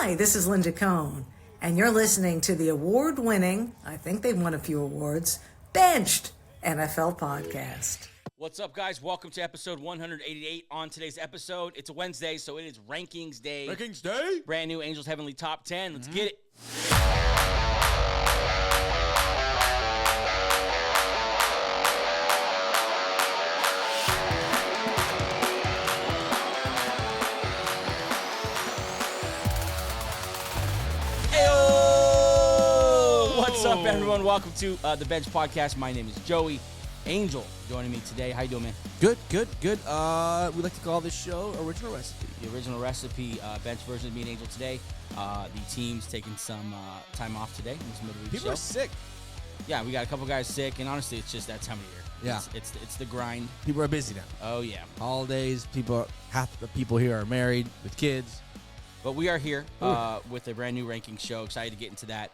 Hi, this is Linda Cohn, and you're listening to the award-winning, I think they've won a few awards, Benched NFL Podcast. What's up, guys? Welcome to episode 188. On today's episode, it's a Wednesday, so it is Rankings Day. Rankings Day? Brand new Angels Heavenly Top 10. Let's get it. What's up, everyone? Welcome to the Bench Podcast. My name is Joey. Angel joining me today. How you doing, man? Good. We like to call this show Original Recipe. The original recipe, bench version of me and Angel today. The team's taking some time off today in this middle of the show. People are sick. Yeah, we got a couple guys sick, and honestly, it's just that time of year. Yeah. It's the grind. People are busy now. Oh, yeah. Holidays, half the people here are married with kids. But we are here with a brand new ranking show. Excited to get into that.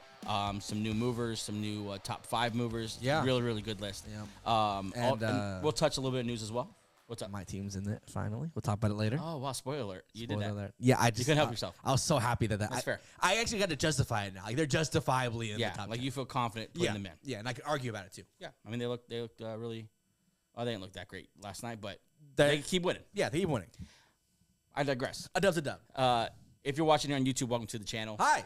Some new movers, some new top 5 movers. Yeah. Really good list. Yeah. And we'll touch a little bit of news as well. What's up? My team's in it, finally. We'll talk about it later. Oh, wow. Spoiler alert. You did that. Alert. Yeah, You couldn't help yourself. I was so happy that That's fair. I actually got to justify it now. Like, they're justifiably in the top 10. You feel confident putting them in. Yeah, and I can argue about it, too. Yeah. I mean, they looked really – they didn't look that great last night, but they keep winning. Yeah, they keep winning. I digress. A dub's a dub. If you're watching here on YouTube, welcome to the channel. Hi.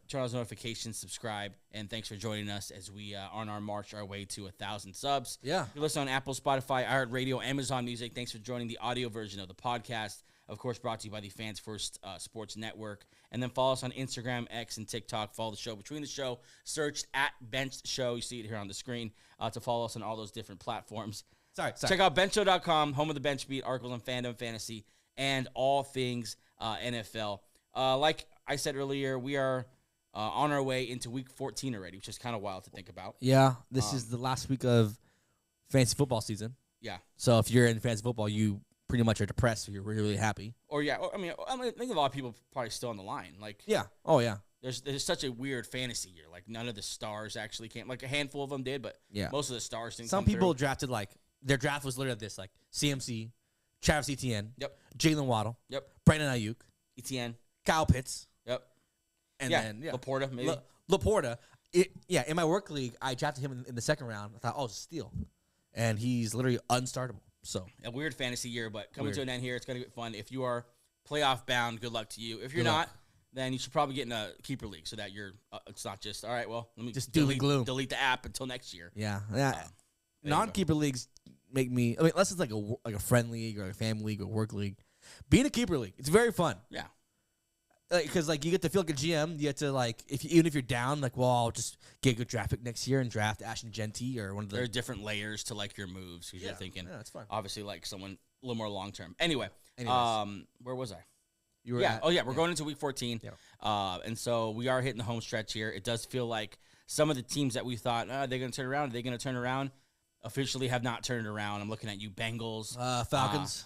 Turn on those notifications, subscribe, and thanks for joining us as we are on our march our way to 1,000 subs. Yeah. If you listen on Apple, Spotify, iHeartRadio, Amazon Music, thanks for joining the audio version of the podcast. Of course, brought to you by the Fans First Sports Network. And then follow us on Instagram, X, and TikTok. Follow the show between the show. Search at Benched Show. You see it here on the screen to follow us on all those different platforms. Sorry. Check out benchshow.com, home of the Bench Beat, articles on fandom, fantasy, and all things NFL. Like I said earlier, we are on our way into week 14 already, which is kind of wild to think about. Yeah, this is the last week of fantasy football season. Yeah. So if you're in fantasy football, you pretty much are depressed. So you're really happy. I think a lot of people probably still on the line. Like, yeah. Oh, yeah. There's such a weird fantasy year. Like, none of the stars actually came. Like, a handful of them did, but most of the stars didn't Some come people through. drafted, like, their draft was literally this, like, CMC, Travis Etienne, Yep. Jalen Waddle, Yep. Brandon Ayuk, ETN. Kyle Pitts. Yep. And then Laporta, maybe. Laporta. In my work league, I drafted him in the second round. I thought, oh, it's a steal. And he's literally unstartable. So a weird fantasy year, but coming to an end here, it's going to get fun. If you are playoff bound, good luck to you. If you're not, then you should probably get in a keeper league so that you're it's not just, all right, well, let me just delete the app until next year. Yeah. Non-keeper leagues make me, unless it's like a friend league or a family league or work league, being a keeper league, it's very fun. Yeah. Because you get to feel like a GM, you get to even if you're down, I'll just get a good draft pick next year and draft Ashton Genty or one of the. There are different layers to your moves because you're thinking. Yeah, that's fine. Obviously, someone a little more long term. Anyway, Anyways. where was I? You were we're going into week 14. Yeah. And so we are hitting the home stretch here. It does feel like some of the teams that we thought they're going to turn around. Are they going to turn around? Officially have not turned around. I'm looking at you, Bengals, Falcons,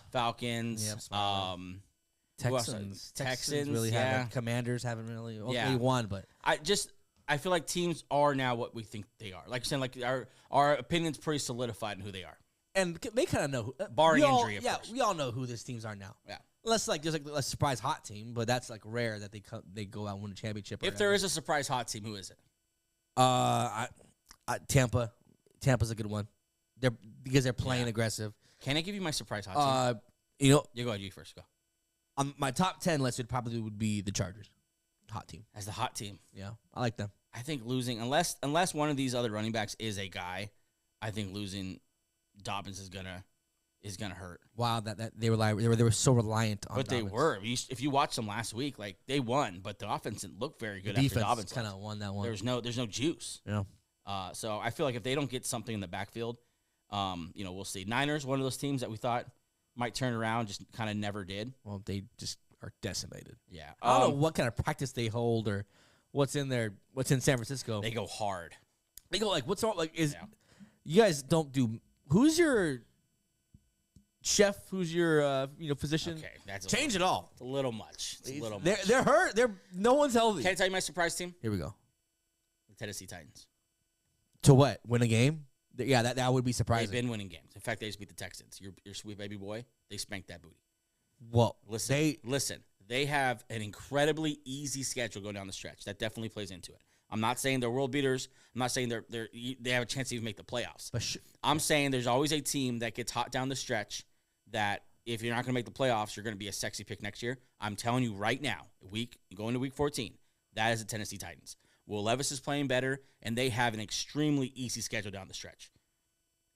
Texans really haven't. Commanders haven't really. They won, but I feel like teams are now what we think they are. Like you're saying, our opinion's pretty solidified in who they are, and they kind of know. Barring injury, of course. We all know who these teams are now. Yeah, unless there's a surprise hot team, but that's rare that they go out and win a championship. If there is a surprise hot team, who is it? Tampa. Tampa's a good one. Because they're playing aggressive. Can I give you my surprise hot team? You go ahead. You first. Go. On my top 10 list, it probably would be the Chargers. Hot team. As the hot team. Yeah, I like them. I think losing, unless one of these other running backs is a guy, I think losing Dobbins is gonna hurt. Wow, that they were so reliant on. But Dobbins. they were. If you watched them last week, they won, but the offense didn't look very good. After Dobbins kind of won that one. There's no juice. Yeah. So I feel like if they don't get something in the backfield, we'll see. Niners, one of those teams that we thought might turn around, just kind of never did. Well, they just are decimated. Yeah. I don't know what kind of practice they hold or what's in San Francisco. They go hard. They go what's all you guys don't do. Who's your chef? Who's your physician? Okay, that's change it all. It's a little much. It's a little much. They're hurt. No one's healthy. Can I tell you my surprise team? Here we go. The Tennessee Titans. To what? Win a game? Yeah, that would be surprising. They've been winning games. In fact, they just beat the Texans. Your sweet baby boy. They spanked that booty. Well, listen. they have an incredibly easy schedule going down the stretch. That definitely plays into it. I'm not saying they're world beaters. I'm not saying they have a chance to even make the playoffs. But I'm saying there's always a team that gets hot down the stretch that if you're not going to make the playoffs, you're going to be a sexy pick next year. I'm telling you right now, going to week 14, that is the Tennessee Titans. Will Levis is playing better, and they have an extremely easy schedule down the stretch.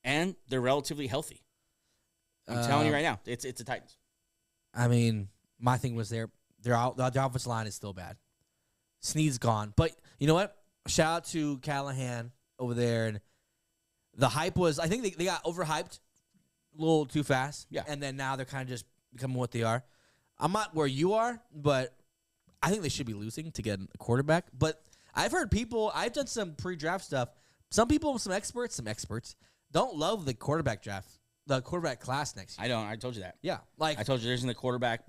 And they're relatively healthy. I'm telling you right now, it's the Titans. I mean, my thing was their offensive line is still bad. Snead's gone. But you know what? Shout out to Callahan over there. And the hype was, I think they got overhyped a little too fast. Yeah. And then now they're kind of just becoming what they are. I'm not where you are, but I think they should be losing to get a quarterback. But I've heard I've done some pre-draft stuff. Some people, some experts don't love the quarterback draft, the quarterback class next year. I don't. I told you that. Yeah. I told you there's in the quarterback.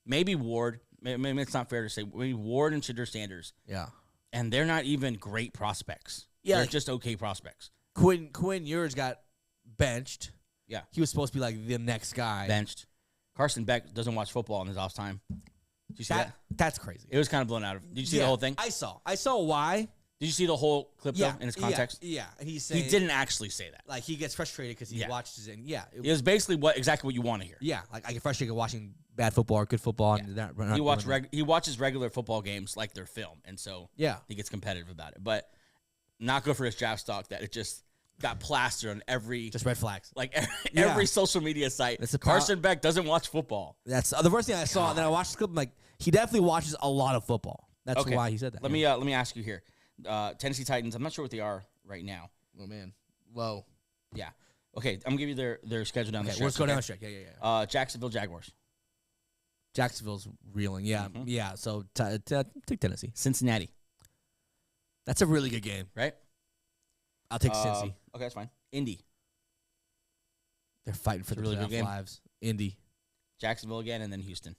Maybe Ward. Maybe it's not fair to say. Maybe Ward and Shadur Sanders. Yeah. And they're not even great prospects. Yeah. They're just okay prospects. Quinn Ewers got benched. Yeah. He was supposed to be like the next guy. Benched. Carson Beck doesn't watch football in his off time. Did you see that? That's crazy. It was kind of blown out of. Did you see the whole thing? I saw why. Did you see the whole clip though in its context? Yeah. And he's saying He didn't actually say that. like he gets frustrated because he watches it. And It was basically exactly what you want to hear. yeah, like I get frustrated watching bad football or good football. And that, He watches regular football games like they're film, and so he gets competitive about it. But not good for his draft stock that it just got plastered on every just red flags. like every social media site. Carson Beck doesn't watch football. That's the first thing I saw. And then I watched the clip. I'm like, he definitely watches a lot of football. That's why he said that. Let me ask you here. Tennessee Titans. I'm not sure what they are right now. Oh man, low. Yeah. Okay, I'm gonna give you their schedule down the stretch. Let's go down the stretch. Yeah. Jacksonville Jaguars. Jacksonville's reeling. Yeah, yeah. So take Tennessee. Cincinnati. That's a really good game, right? I'll take Cincy. Okay, that's fine. Indy. They're fighting for the really good game. lives. Indy. Jacksonville again, and then Houston.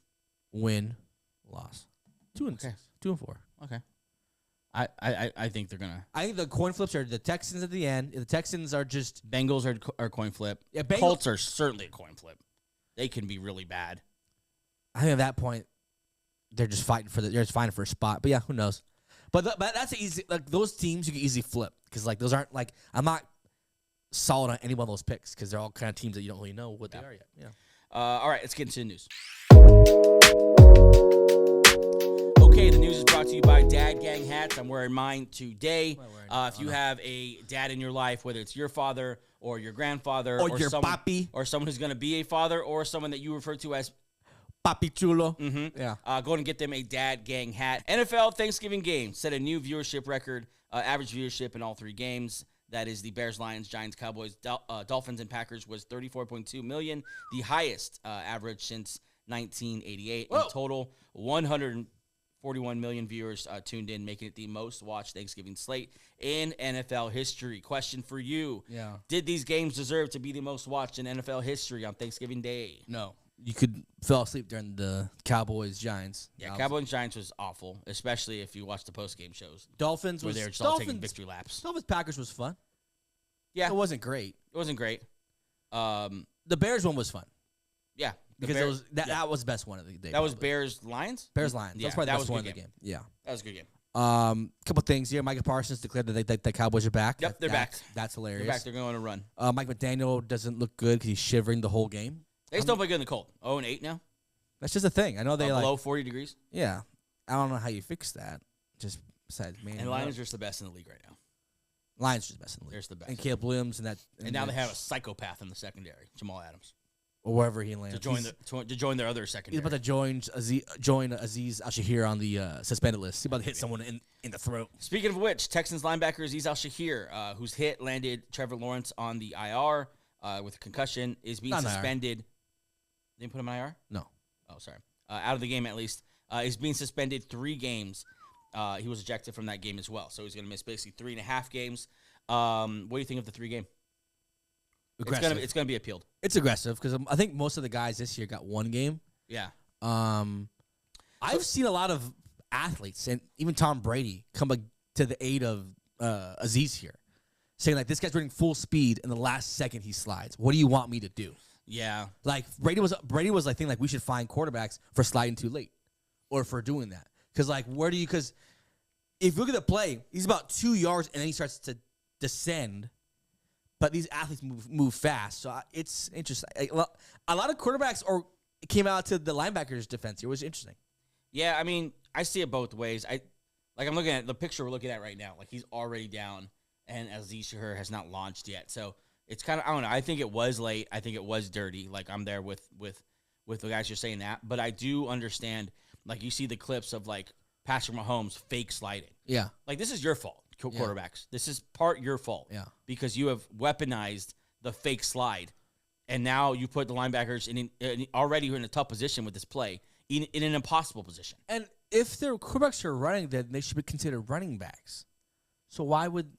Win, loss. 2-4. Okay. I think they're gonna. I think the coin flips are the Texans at the end. The Texans are just Bengals are coin flip. Yeah, Colts are certainly a coin flip. They can be really bad. I think at that point they're just fighting for a spot. But yeah, who knows? But that's easy. Like those teams you can easily flip because like those aren't like I'm not solid on any one of those picks because they're all kind of teams that you don't really know what they are yet. Yeah. All right, let's get into the news. Okay, the news is brought to you by Dad Gang Hats. I'm wearing mine today. If you have a dad in your life, whether it's your father or your grandfather or your papi or someone who's going to be a father or someone that you refer to as Papi Chulo. Mm-hmm. Yeah. Go and get them a Dad Gang hat. NFL Thanksgiving game set a new viewership record, average viewership in all three games. That is the Bears, Lions, Giants, Cowboys, Dolphins, and Packers was 34.2 million, the highest average since 1988. Whoa. In total, 141 million viewers tuned in, making it the most watched Thanksgiving slate in NFL history. Question for you. Yeah. Did these games deserve to be the most watched in NFL history on Thanksgiving Day? No. You could fell asleep during the Cowboys Giants. Yeah, Cowboys Giants was awful, especially if you watch the post game shows. Dolphins where was they're just all taking victory laps. Dolphins Packers was fun. Yeah, it wasn't great. It wasn't great. The Bears one was fun. Yeah, because that was the best one of the day. That was Bears Lions. Bears Lions. Yeah, That's probably that the best was one of the game. Yeah, that was a good game. Couple things here. Micah Parsons declared that the Cowboys are back. Yep, they're back. That's hilarious. They're back. They're going on a run. Mike McDaniel doesn't look good because he's shivering the whole game. They still play good in the cold. 0-8 now. That's just a thing. I know they below 40 degrees. Yeah, I don't know how you fix that. Just besides, man. And Lions are just the best in the league right now. Lions are just the best in the league. They're just the best. And Caleb Williams and that. And now they have a psychopath in the secondary, Jamal Adams, or wherever he lands to join their other secondary. He's about to join Azeez Al-Shaair on the suspended list. He's about to hit someone in the throat. Speaking of which, Texans linebacker Azeez Al-Shaair, whose hit landed Trevor Lawrence on the IR with a concussion, is being suspended. They didn't put him on IR? No. Oh, sorry. Out of the game, at least. He's being suspended 3 games. He was ejected from that game as well. So he's going to miss basically 3.5 games. What do you think of the 3 game? Aggressive. It's going to be appealed. It's aggressive because I think most of the guys this year got 1 game. Yeah. I've seen a lot of athletes, and even Tom Brady, come to the aid of Azeez here, saying, like, this guy's running full speed, and the last second he slides. What do you want me to do? Yeah. Like, Brady was I think, like, we should find quarterbacks for sliding too late. or for doing that. Because, because if you look at the play, he's about 2 yards, and then he starts to descend. But these athletes move fast, so it's interesting. A lot of quarterbacks came out to the linebackers' defense. It was interesting. Yeah, I mean, I see it both ways. I'm looking at the picture we're looking at right now. Like, he's already down, and Azeez Al-Shaair has not launched yet. So it's kind of, I don't know. I think it was late. I think it was dirty. Like, I'm there with the guys you're saying that. But I do understand, like, you see the clips of, like, Patrick Mahomes fake sliding. Yeah. Like, this is your fault, quarterbacks. This is part your fault. Yeah. Because you have weaponized the fake slide, and now you put the linebackers already in a tough position with this play, in an impossible position. And if their quarterbacks are running, then they should be considered running backs. So why would?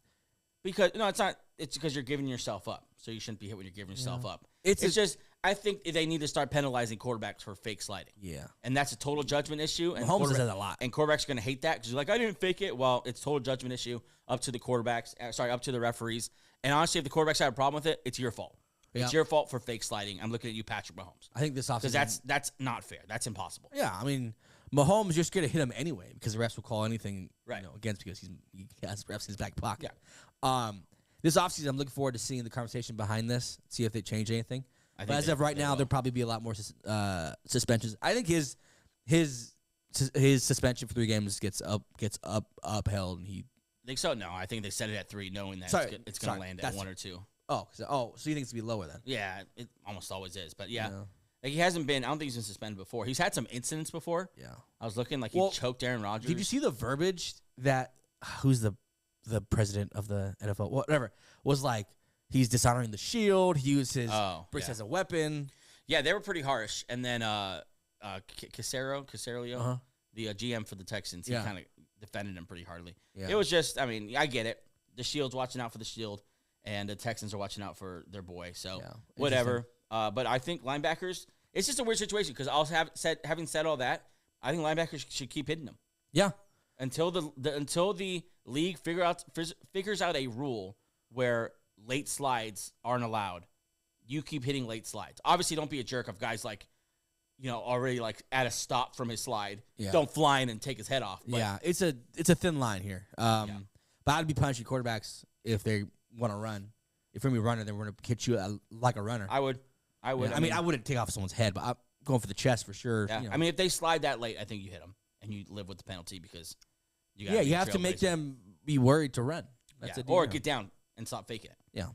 Because no, it's not. It's because you're giving yourself up. So you shouldn't be hit when you're giving yourself up. It's just I think they need to start penalizing quarterbacks for fake sliding. Yeah, and that's a total judgment issue. And Mahomes does that a lot. And quarterbacks are going to hate that because you're like, I didn't fake it. Well, it's a total judgment issue up to the quarterbacks. Up to the referees. And honestly, if the quarterbacks have a problem with it, it's your fault. Yeah. It's your fault for fake sliding. I'm looking at you, Patrick Mahomes. I think this offseason, because that's not fair. That's impossible. Yeah, I mean, Mahomes, you're scared to hit him anyway because the refs will call anything right. Against because he has refs in his back pocket. Yeah. This offseason, I'm looking forward to seeing the conversation behind this, see if they change anything. But as of right now, there'll probably be a lot more suspensions. I think his suspension for 3 games gets upheld, and he. Think so? No, I think they set it at 3, knowing that it's going to land at 1 or 2. So you think it's going to be lower then? Yeah, it almost always is. But yeah. Like he hasn't been. I don't think he's been suspended before. He's had some incidents before. Yeah, I was looking like he choked Aaron Rodgers. Did you see the verbiage that who's the president of the NFL? Whatever was like. He's dishonoring the shield. He used his bricks as a weapon. Yeah, they were pretty harsh. And then Caserio, the GM for the Texans, he kind of defended him pretty hardly. Yeah. It was just, I mean, I get it. The Shield's watching out for the Shield, and the Texans are watching out for their boy. So whatever. But I think linebackers, it's just a weird situation because having said all that, I think linebackers should keep hitting them. Yeah. Until the league figures out a rule where late slides aren't allowed, you keep hitting late slides. Obviously, don't be a jerk of guys like, already like at a stop from his slide. Yeah. Don't fly in and take his head off. But yeah, it's a thin line here. But I'd be punishing quarterbacks if they want to run. If you're going to be a runner, then we're going to hit you like a runner. I would. Yeah, I mean, I wouldn't take off someone's head, but I'm going for the chest for sure. Yeah. I mean, if they slide that late, I think you hit them and you live with the penalty because you have to make them be worried to run. That's or get down and stop faking it. Yeah.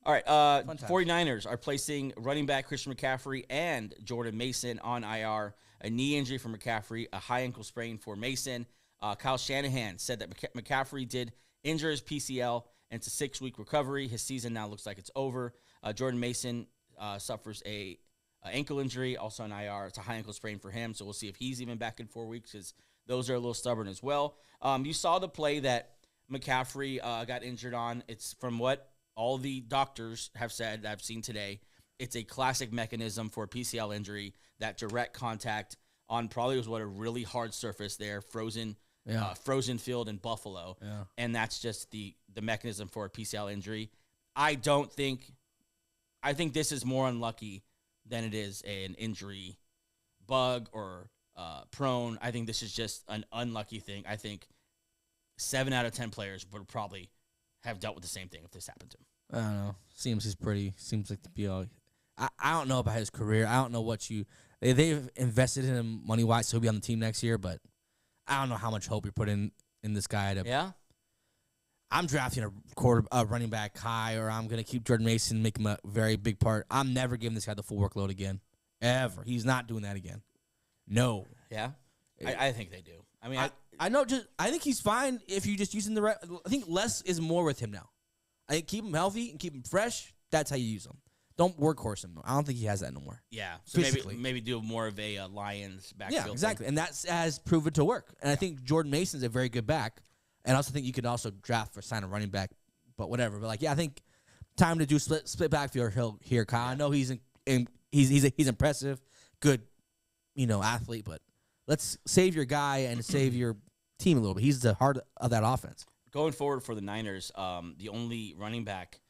All right. 49ers are placing running back Christian McCaffrey and Jordan Mason on IR. A knee injury for McCaffrey, a high ankle sprain for Mason. Kyle Shanahan said that McCaffrey did injure his PCL, and it's a 6-week recovery. His season now looks like it's over. Jordan Mason suffers a ankle injury, also on IR. It's a high ankle sprain for him, so we'll see if he's even back in 4 weeks because those are a little stubborn as well. You saw the play that McCaffrey got injured on. It's from what all the doctors have said that I've seen today. It's a classic mechanism for a PCL injury, that direct contact on probably was a really hard surface there, frozen field in Buffalo. Yeah. And that's just the mechanism for a PCL injury. I think this is more unlucky than it is an injury bug or prone. I think this is just an unlucky thing. I think 7 out of 10 players would probably have dealt with the same thing if this happened to him. I don't know. Seems like to be all. I don't know about his career. I don't know what they've invested in him money wise, so he'll be on the team next year. But I don't know how much hope you're putting in this guy. I'm drafting a running back high, or I'm gonna keep Jordan Mason, make him a very big part. I'm never giving this guy the full workload again, ever. He's not doing that again. No. Yeah, I think they do. I mean, I know. I think he's fine if you just using the right. I think less is more with him now. I think keep him healthy and keep him fresh. That's how you use him. Don't workhorse him. I don't think he has that no more. Yeah, so maybe do more of a Lions backfield. Yeah, exactly, and that has proven to work. And I think Jordan Mason's a very good back, and I also think you could also draft for sign a running back, but whatever. But I think time to do split backfield here, Kyle. Yeah. I know he's impressive, good, athlete, but let's save your guy and save your team a little bit. He's the heart of that offense. Going forward for the Niners, the only running back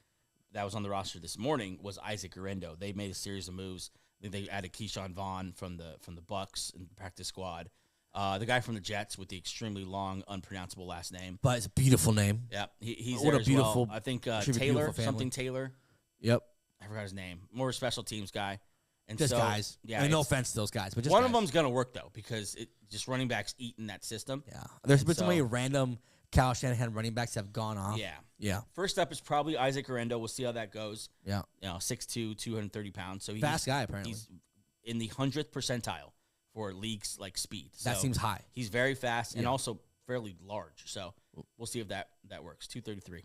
that was on the roster this morning was Isaac Guerrero. They made a series of moves. I think they added Keyshawn Vaughn from the Bucks in the practice squad. The guy from the Jets with the extremely long, unpronounceable last name. But it's a beautiful name. Yeah, he's What there a as beautiful- well. I think should be a Taylor, beautiful family. something Taylor. Yep. I forgot his name. More special teams guy. And Just so, guys. Yeah, I mean, no offense to those guys, but just one guys. of them's gonna work though because just running backs eat in that system. Yeah. There's been so so- many random Kyle Shanahan running backs that have gone off. Yeah. Yeah. First up is probably Isaac Orendo. We'll see how that goes. Yeah. 6'2", 230 pounds. So Fast guy, apparently. He's in the 100th percentile for leagues like speed. That So seems high. He's very fast and Yeah. also fairly large. So we'll see if that works. 233.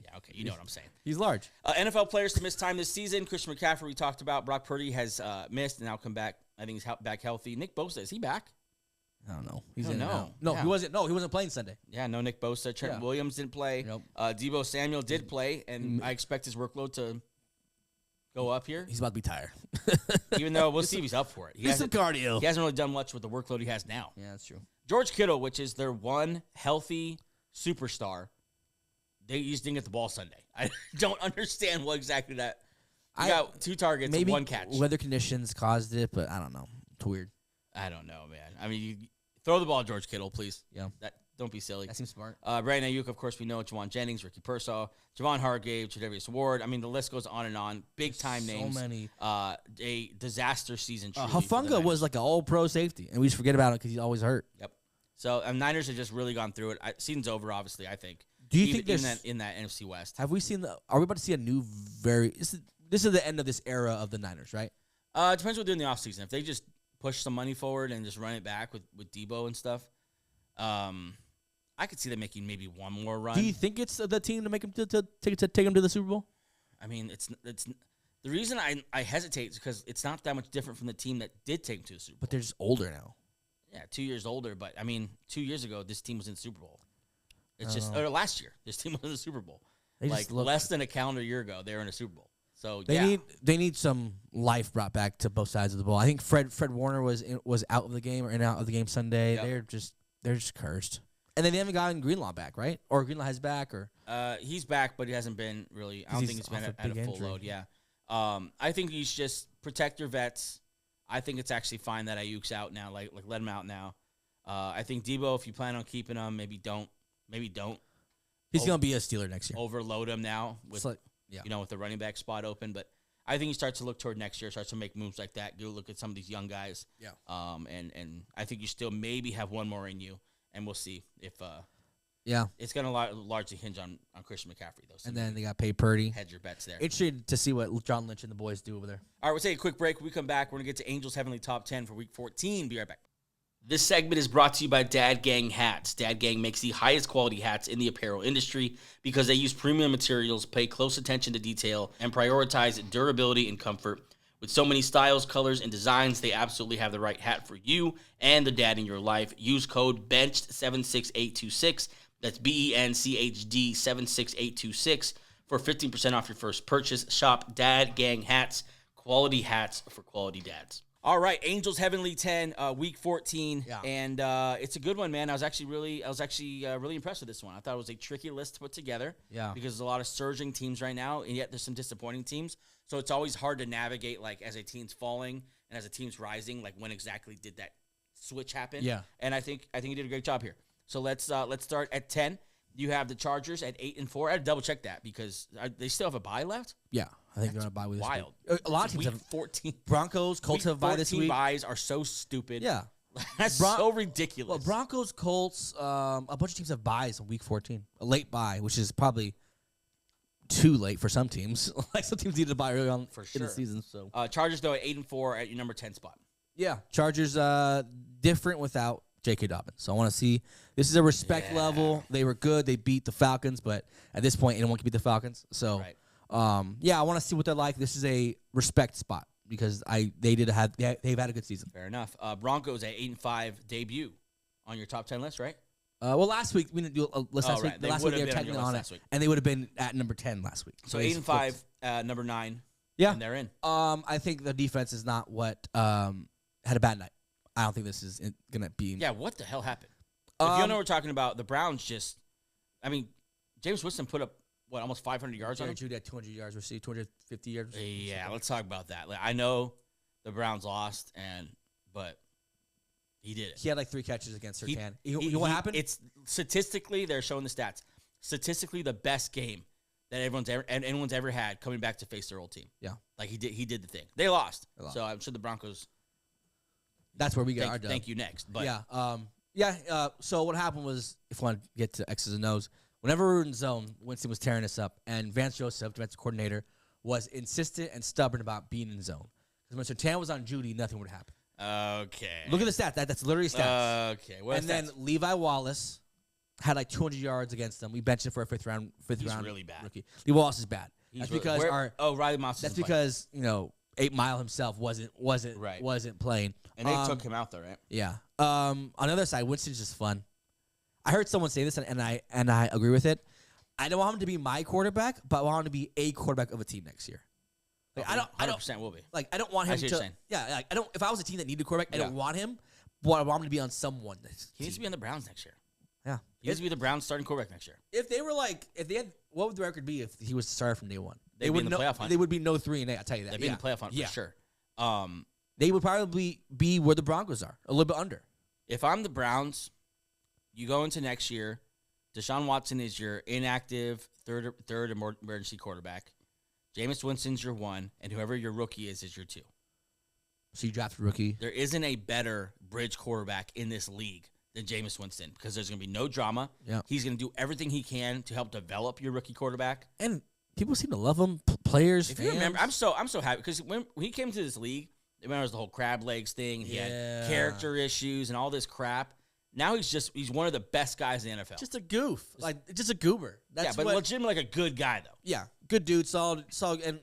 Yeah, okay. You know what I'm saying. He's large. NFL players to miss time this season. Christian McCaffrey, we talked about. Brock Purdy has missed and now come back. I think he's back healthy. Nick Bosa, is he back? I don't know. He's I don't in and know. out. No, Yeah. he wasn't. No, he wasn't playing Sunday. Yeah, no Nick Bosa. Trent Yeah. Williams didn't play. Nope. Debo Samuel did play, and I expect his workload to go up here. He's about to be tired. Even though we'll see if he's up for it. He's some cardio. He hasn't really done much with the workload he has now. Yeah, that's true. George Kittle, which is their one healthy superstar, they just didn't get the ball Sunday. I don't understand what exactly that. He got 2 targets, Maybe 1 catch. weather conditions caused it, but I don't know. It's weird. I don't know, man. I mean, you throw the ball, George Kittle, please. Yeah. Don't be silly. That seems smart. Brandon Ayuk, of course, we know. Jawan Jennings, Ricky Pearsall, Javon Hargrave, Tre'Davious Ward. I mean, the list goes on and on. Big-time names. So many. A disaster season. truly for the Hufanga Niners. was like an all-pro safety, and we just forget about it because he's always hurt. Yep. So, Niners have just really gone through it. Season's over, obviously, I think. Do you Even- think there's... even in that NFC West? Have we seen the... Are we about to see a new very... This is the end of this era of the Niners, right? It depends what they do in the offseason. If they just push some money forward and just run it back with Debo and stuff, I could see them making maybe one more run. Do you think it's the team to make him to take him to the Super Bowl? I mean, it's the reason I hesitate is because it's not that much different from the team that did take him to the Super Bowl. But they're just older now. Yeah, 2 years older. But, I mean, 2 years ago, this team was in the Super Bowl. It's just know. or last year, this team was in the Super Bowl. They Like, just look... less than a calendar year ago, they were in a Super Bowl. So, They need some life brought back to both sides of the ball. I think Fred Warner was out of the game or in out of the game Sunday. Yep. They're just cursed. And then they haven't gotten Greenlaw back, right? Or Greenlaw has back, or he's back, but he hasn't been really. I don't think he's been off a at a big full injury. load. Yeah, I think you should just protect your vets. I think it's actually fine that Ayuk's out now. Like let him out now. I think Debo, if you plan on keeping him, maybe don't. he's gonna be a Steeler next year. Overload him now with Yeah. with the running back spot open. But I think he starts to look toward next year, starts to make moves like that. Go look at some of these young guys. Yeah. And I think you still maybe have one more in you, and we'll see if Yeah. it's going to largely hinge on Christian McCaffrey though. So And then they got Pay Purdy. hedge your bets there. Interested to see what John Lynch and the boys do over there. All right, we'll take a quick break. When we come back, we're going to get to Angels Heavenly Top 10 for Week 14. Be right back. This segment is brought to you by Dad Gang Hats. Dad Gang makes the highest quality hats in the apparel industry because they use premium materials, pay close attention to detail, and prioritize durability and comfort. With so many styles, colors, and designs, they absolutely have the right hat for you and the dad in your life. Use code BENCHED76826. That's BENCHD 76826 for 15% off your first purchase. Shop Dad Gang Hats, quality hats for quality dads. All right, Angels Heavenly 10, Week 14, Yeah. and it's a good one, man. I was actually really impressed with this one. I thought it was a tricky list to put together, Yeah. because there's a lot of surging teams right now, and yet there's some disappointing teams. So it's always hard to navigate, like as a team's falling and as a team's rising, like when exactly did that switch happen? Yeah. And I think you did a great job here. So let's start at 10. You have the Chargers at 8-4. I had to double check that because they still have a bye left. Yeah, I think they're gonna bye with this Wild. week. A lot of Week teams have 14. Broncos, Colts have bye this 14 week. buys are so stupid. Yeah. That's so ridiculous. Well, Broncos, Colts, a bunch of teams have buys in Week 14. A late buy, which is probably too late for some teams. Like some teams needed to buy early on For in sure. the season. So Chargers though at 8-4 at your number 10 spot. yeah, Chargers different without J.K. Dobbins. So I want to see. This is a respect level. They were good. They beat the Falcons, but at this point, anyone can beat the Falcons. So Right. yeah, I want to see what they're like. This is a respect spot because they've had a good season. Fair enough. Broncos at 8-5 debut on your top 10 list, right? Well, last week we didn't do a list last right. week. They Last week would they have were been on your technically list on last it, week. and they would have been at number 10 last week. So it's 8-5, number 9. Yeah, and they're in. I think the defense is not what had a bad night. I don't think this is gonna be. Yeah, what the hell happened? If you don't know what we're talking about, the Browns just, I mean, James Winston put up, what, almost 500 yards on Jerry him? Judy had 200 yards received, 250 yards. Yeah, let's talk about that. Like, I know the Browns lost, but He did it. He had like 3 catches against Sertan. You know what happened? It's statistically, they're showing the stats. Statistically, the best game that anyone's ever had coming back to face their old team. Yeah. Like he did the thing. They lost. So I'm sure the Broncos. That's where we get our dub. Thank you next. But so what happened was, if you want to get to X's and O's, whenever we were in zone, Winston was tearing us up, and Vance Joseph, defensive coordinator, was insistent and stubborn about being in zone. Because when Sertan was on Judy, nothing would happen. Okay. Look at the stats. That's literally stats. Okay. Then Levi Wallace had like 200 yards against them. We benched him for a fifth round really bad. rookie. Levi Wallace is bad. That's because Riley Moss. That's because 8 Mile himself wasn't playing. And they took him out though, right? Yeah. On the other side, Winston's just fun. I heard someone say this, and I agree with it. I don't want him to be my quarterback, but I want him to be a quarterback of a team next year. Like, I don't 100% will be. Like, I don't want him to. Yeah, like, I don't. If I was a team that needed a quarterback, I don't want him. But I want him to be on someone. He needs to be on the Browns next year. Yeah, he needs to be the Browns starting quarterback next year. If they were if they had, what would the record be if he was the starter from day one? They'd be in the playoff hunt. They would be no 3-8. I'll tell you that. They'd be in the playoff hunt for sure. They would probably be where the Broncos are, a little bit under. If I'm the Browns, you go into next year. Deshaun Watson is your inactive third emergency quarterback. Jameis Winston's your 1, and whoever your rookie is your 2. So you draft a rookie. There isn't a better bridge quarterback in this league than Jameis Winston because there's going to be no drama. Yeah. He's going to do everything he can to help develop your rookie quarterback. And people seem to love him. Players, if fans. you remember, I'm so happy because when he came to this league, remember it was the whole crab legs thing. He had character issues and all this crap. Now he's one of the best guys in the NFL. Just a goof, just a goober. That's but legitimately like a good guy though. Yeah, good dude, solid. And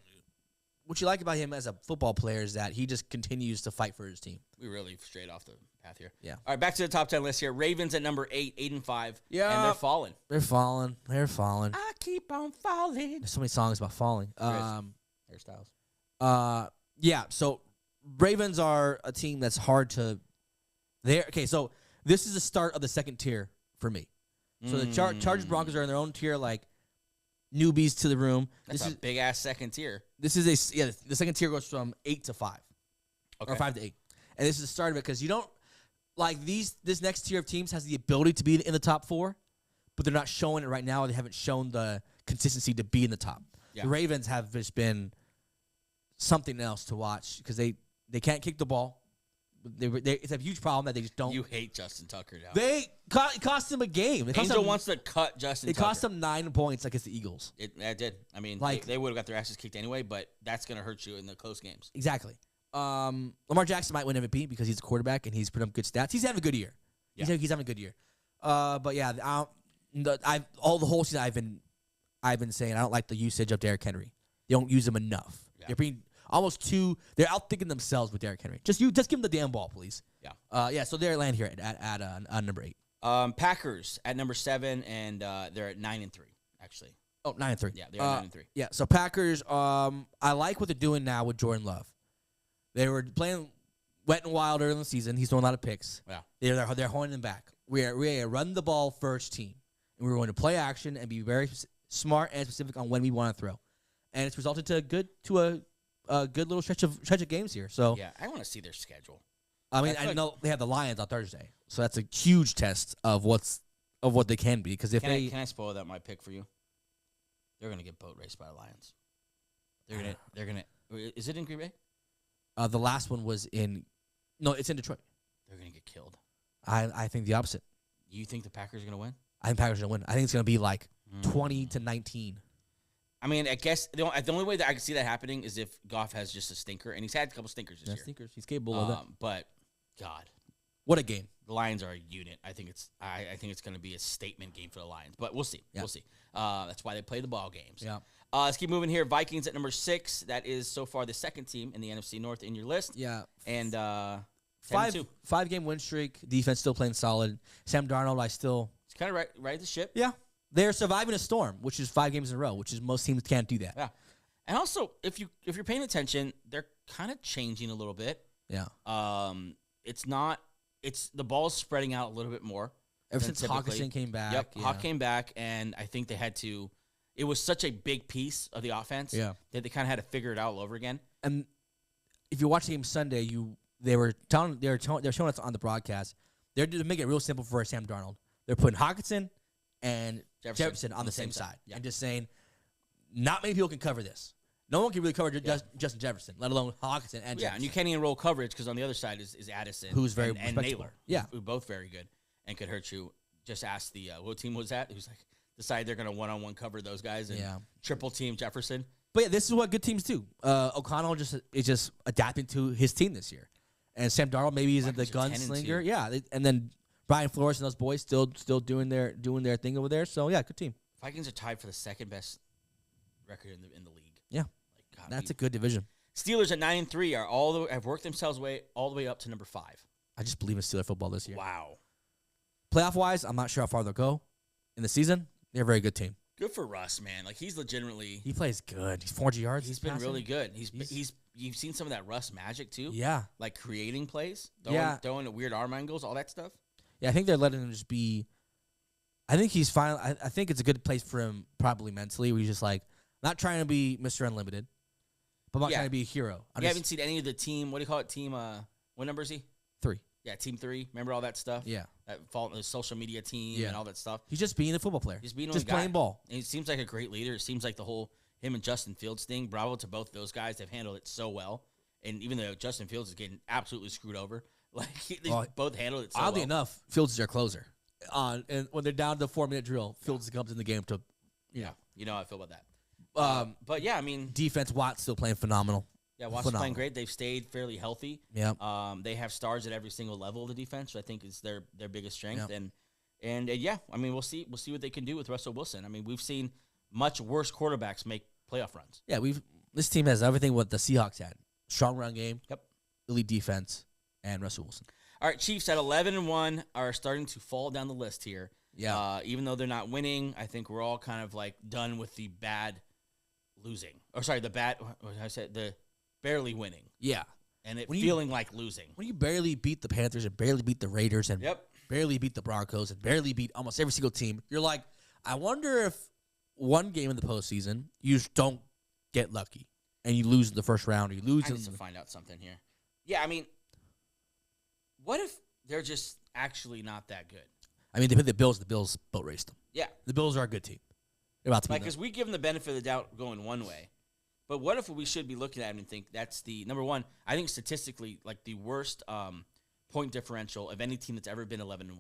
what you like about him as a football player is that he just continues to fight for his team. We really strayed off the path here. Yeah. All right, back to the top 10 list here. Ravens at number 8, 8-5. Yeah, and they're falling. They're falling. I keep on falling. There's so many songs about falling. Hairstyles. Yeah. So Ravens are a team that's hard to. Okay, so this is the start of the second tier for me. So the Chargers Broncos are in their own tier, like newbies to the room. That's a big ass second tier. This is the second tier goes from 8 to 5, or 5 to 8, and this is the start of it because you don't like these. This next tier of teams has the ability to be in the top 4, but they're not showing it right now. They haven't shown the consistency to be in the top. Yeah. The Ravens have just been something else to watch because they can't kick the ball. It's a huge problem that they just don't. You hate Justin Tucker now. It cost him a game. Angel wants to cut Justin Tucker. It cost them 9 points against the Eagles. It did. I mean, they would have got their asses kicked anyway, but that's going to hurt you in the close games. Exactly. Lamar Jackson might win MVP because he's a quarterback and he's put up good stats. He's having a good year. Yeah. He's having a good year. But yeah, the whole season I've been saying I don't like the usage of Derrick Henry. They don't use him enough. Yeah. They're being almost too. They're outthinking themselves with Derrick Henry. Just give him the damn ball, please. Yeah. So they're land here at number 8. Packers at number 7, and they're at 9-3 actually. Oh, 9-3. Yeah, they're at 9-3. Yeah. So Packers. I like what they're doing now with Jordan Love. They were playing wet and wild early in the season. He's throwing a lot of picks. Yeah. They're holding him back. We're a run the ball first team, and we're going to play action and be very smart and specific on when we want to throw, and it's resulted to a good little stretch of games here. So yeah, I want to see their schedule. I mean, I know they have the Lions on Thursday, so that's a huge test of what they can be. Because can I spoil that my pick for you? They're gonna get boat raced by the Lions. They're gonna. Is it in Green Bay? The last one was it's in Detroit. They're gonna get killed. I think the opposite. You think the Packers are gonna win? I think Packers are gonna win. I think it's gonna be like 20-19. I mean, I guess the only way that I can see that happening is if Goff has just a stinker, and he's had a couple stinkers this year. Stinkers. He's capable of it. But God, what a game! The Lions are a unit. I think it's going to be a statement game for the Lions, but we'll see. Yeah. We'll see. That's why they play the ball games. Yeah. Let's keep moving here. Vikings at number 6. That is so far the second team in the NFC North in your list. Yeah. And 5-game win streak. Defense still playing solid. Sam Darnold, It's kind of right the ship. Yeah. They're surviving a storm, which is 5 games in a row, which is most teams can't do that. Yeah. And also, if you're paying attention, they're kind of changing a little bit. Yeah. It's the ball's spreading out a little bit more. Ever since Hawkinson came back. Yep. Yeah. Hawk came back, and I think they had to. It was such a big piece of the offense that they kind of had to figure it out all over again. And if you watch the game Sunday, they were showing us on the broadcast. They're to make it real simple for Sam Darnold. They're putting Hawkinson and Jefferson on the same side, and just saying, not many people can cover this. No one can really cover Justin Jefferson, let alone Hawkinson and Jefferson. And you can't even roll coverage because on the other side is Addison, who's very and respectable. Naylor, who both very good and could hurt you. Just ask the what team was that? Who's like decide they're going to one-on-one cover those guys and triple team Jefferson. But yeah, this is what good teams do. O'Connell is just adapting to his team this year, and Sam Darnold maybe isn't the gunslinger. Yeah, and then Brian Flores and those boys still doing their thing over there. So yeah, good team. Vikings are tied for the second best record in the league. Yeah, God, that's a good division. Steelers at 9-3 have worked themselves all the way up to number 5. I just believe in Steeler football this year. Wow. Playoff wise, I'm not sure how far they'll go in the season. They're a very good team. Good for Russ, man. Like he's legitimately he plays good. He's 400 yards. He's been really good. He's you've seen some of that Russ magic too. Yeah, like creating plays, throwing the weird arm angles, all that stuff. Yeah, I think they're letting him just be. I think he's fine. I think it's a good place for him, probably mentally. Where he's just like not trying to be Mr. Unlimited, but not trying to be a hero. You haven't seen any of the team. What do you call it? Team. What number is he? 3. Yeah, Team 3. Remember all that stuff? Yeah. That the social media team and all that stuff. He's just being a football player. He's being just playing ball. And he seems like a great leader. It seems like the whole him and Justin Fields thing. Bravo to both those guys. They've handled it so well. And even though Justin Fields is getting absolutely screwed over, like they both handled it so well. Oddly enough, Fields is their closer. And when they're down to the 4-minute drill, Fields comes in the game to, you know how I feel about that. But yeah, I mean, defense, Watt's still playing phenomenal. Yeah, Watt's playing great. They've stayed fairly healthy. Yeah. They have stars at every single level of the defense, which I think is their biggest strength. Yep. And yeah, I mean, we'll see what they can do with Russell Wilson. I mean, we've seen much worse quarterbacks make playoff runs. Yeah, this team has everything what the Seahawks had: strong run game, elite defense, and Russell Wilson. All right, Chiefs at 11-1 are starting to fall down the list here. Yeah. Even though they're not winning, I think we're all kind of like done with the bad losing. Or sorry, the barely winning. Yeah. And feeling like losing. When you barely beat the Panthers and barely beat the Raiders and barely beat the Broncos and barely beat almost every single team, you're like, I wonder if one game in the postseason you just don't get lucky and you lose in the first round or you lose. I need to find out something here. Yeah, I mean, what if they're just actually not that good? I mean, they put the Bills boat raced them. Yeah. The Bills are a good team. They're about to be because we give them the benefit of the doubt going one way. But what if we should be looking at him and think that's the number one? I think statistically, like the worst point differential of any team that's ever been 11-1.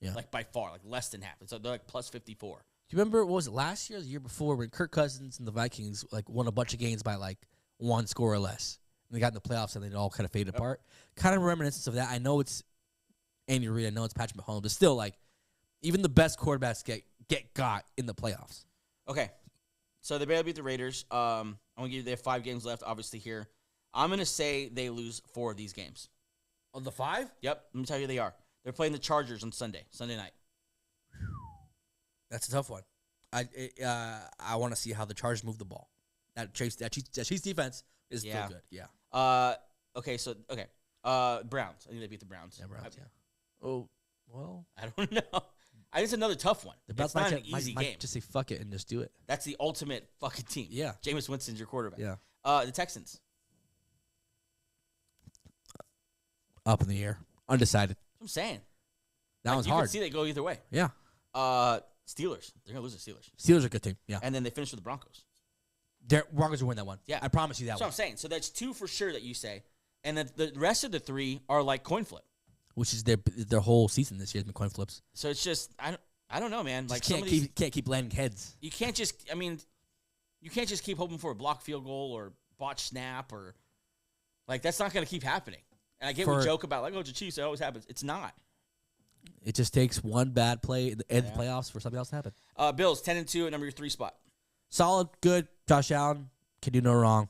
Yeah, like by far, like less than half. They're like plus 54. Do you remember what was it last year, or the year before, when Kirk Cousins and the Vikings like won a bunch of games by like 1 score or less, and they got in the playoffs and they all kind of faded apart? Kind of reminiscence of that. I know it's Andy Reid. I know it's Patrick Mahomes, but still, like even the best quarterbacks get got in the playoffs. Okay. So they barely beat the Raiders. I'm going to give you, they have 5 games left, obviously, here. I'm going to say they lose 4 of these games. On the 5? Yep. Let me tell you who they are. They're playing the Chargers on Sunday night. That's a tough one. I want to see how the Chargers move the ball. That Chiefs defense is still good. Yeah. Okay. Browns. I think they beat the Browns. Yeah, Browns. Oh, well. I don't know. It's another tough one. It's not an easy game. Just say fuck it and just do it. That's the ultimate fucking team. Yeah. Jameis Winston's your quarterback. Yeah. The Texans. Up in the air. Undecided. That's what I'm saying. That one's hard. You can see they go either way. Yeah. Steelers. They're going to lose the Steelers. Steelers are a good team. Yeah. And then they finish with the Broncos. Broncos will win that one. Yeah. I promise you that That's one. what I'm saying. So that's 2 for sure that you say. And then the rest of the 3 are like coin flip. Which is their whole season this year has been coin flips. So it's just I don't know, man. Like can't keep landing heads. You can't just you can't just keep hoping for a blocked field goal or botched snap or like that's not going to keep happening. And I get we joke about like it's the Chiefs, it always happens. It's not. It just takes one bad play in the playoffs for something else to happen. Bills 10-2 at number 3 spot. Solid, good. Josh Allen can do no wrong.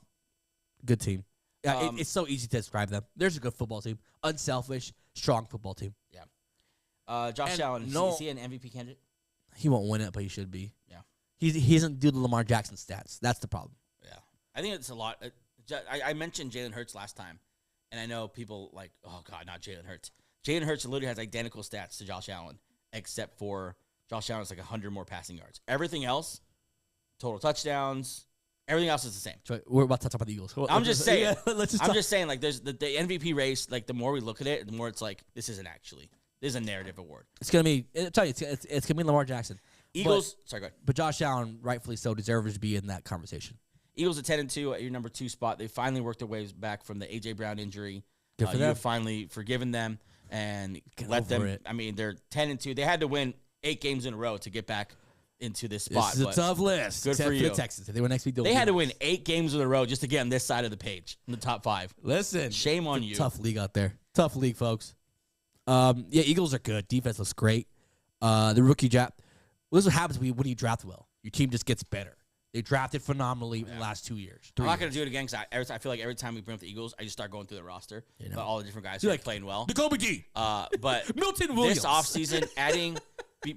Good team. Yeah, it's so easy to describe them. There's a good football team, unselfish, strong football team. Yeah. Josh Allen, is he an MVP candidate? He won't win it, but he should be. Yeah. He doesn't do the Lamar Jackson stats. That's the problem. Yeah. I think it's a lot. I mentioned Jalen Hurts last time, and I know people like, oh, God, not Jalen Hurts. Jalen Hurts literally has identical stats to Josh Allen, except for Josh Allen has like 100 more passing yards. Everything else, total touchdowns, Everything else is the same. So we're about to talk about the Eagles. I'm just saying. Yeah, I'm just saying. Like, there's the MVP race. Like, the more we look at it, the more it's like this isn't actually. This is a narrative award. It's gonna be. I'll tell you, it's gonna be Lamar Jackson. Eagles. Sorry, go ahead. But Josh Allen, rightfully so, deserves to be in that conversation. Eagles at 10-2 at your number 2 spot. They finally worked their ways back from the A.J. Brown injury. Good for You them. have finally forgiven them and Get let over them. it. I mean, they're 10-2. They had to win 8 games in a row to get back into this spot. This is a but tough list. Good except for you. the Texans. If they were next week, They had to win 8 games in a row just to get on this side of the page in the top 5. Listen, Shame on you. Tough league out there. Tough league, folks. Yeah, Eagles are good. Defense looks great. The rookie draft. Well, this is what happens when you draft well. Your team just gets better. They drafted phenomenally in the last 2 years. I'm not going to do it again because I feel like every time we bring up the Eagles, I just start going through the roster. You know. About all the different guys You're who are like, playing well. The Kobe D. But Milton Williams. this offseason, adding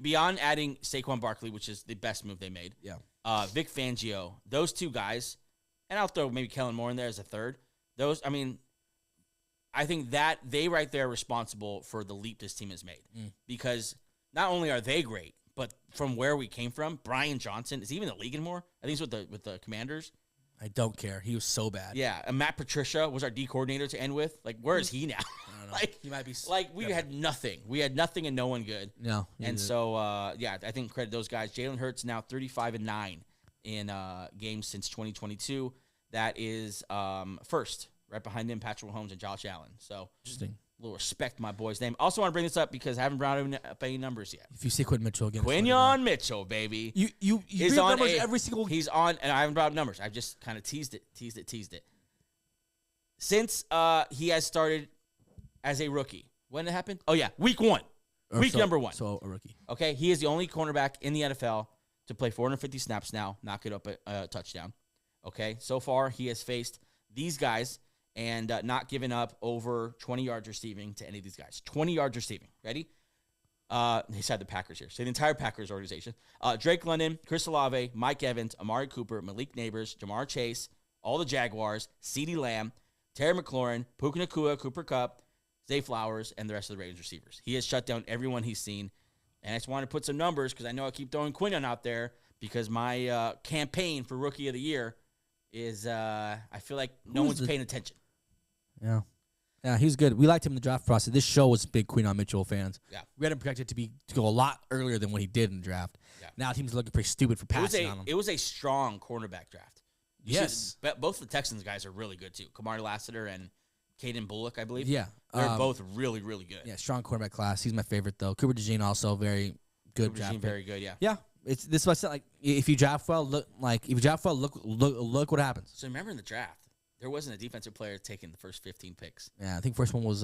beyond adding Saquon Barkley, which is the best move they made. Yeah. Vic Fangio, those 2 guys, and I'll throw maybe Kellen Moore in there as a third. Those, I mean, I think that they right there are responsible for the leap this team has made because not only are they great, but from where we came from, Brian Johnson is he even in the league anymore. I think he's with the Commanders. I don't care. He was so bad. Yeah, and Matt Patricia was our D coordinator to end with. Like, where is he now? I don't know. like he might be. Like we had nothing. We had nothing and no one good. No. And so, yeah, I think credit those guys. Jalen Hurts now 35-9 in games since 2022. That is first, right behind him, Patrick Mahomes and Josh Allen. So Interesting. A little respect my boy's name. Also want to bring this up because I haven't brought up any numbers yet. If you see Quinn Mitchell again, Quinyon Mitchell, baby. You He's read on numbers every single. He's on, and I haven't brought up numbers. I've just kind of teased it. Since he has started as a rookie. When did it happen? Oh, yeah, week 1. Week number 1. So a rookie. Okay, he is the only cornerback in the NFL to play 450 snaps now, knock it up a touchdown. Okay, so far he has faced these guys and not given up over 20 yards receiving to any of these guys. 20 yards receiving. Ready? He's had the Packers here. So the entire Packers organization. Drake London, Chris Olave, Mike Evans, Amari Cooper, Malik Neighbors, Jamar Chase, all the Jaguars, CeeDee Lamb, Terry McLaurin, Puka Nacua, Cooper Kupp, Zay Flowers, and the rest of the Ravens receivers. He has shut down everyone he's seen. And I just want to put some numbers because I know I keep throwing Quinyon out there because my campaign for Rookie of the Year is I feel like no one's paying attention. Yeah. Yeah, he's good. We liked him in the draft process. This show was big Quinyon Mitchell fans. Yeah. We had him projected to go a lot earlier than what he did in the draft. Yeah. Now teams are looking pretty stupid for passing on him. It was a strong cornerback draft. Yes. Both the Texans guys are really good too. Kamari Lassiter and Caden Bullock, I believe. Yeah. They're both really, really good. Yeah, strong cornerback class. He's my favorite though. Cooper DeJean also very good Cooper draft. DeJean, very good, yeah. Yeah. It's this was like if you draft well, look what happens. So remember in the draft, there wasn't a defensive player taking the first 15 picks. Yeah, I think first one was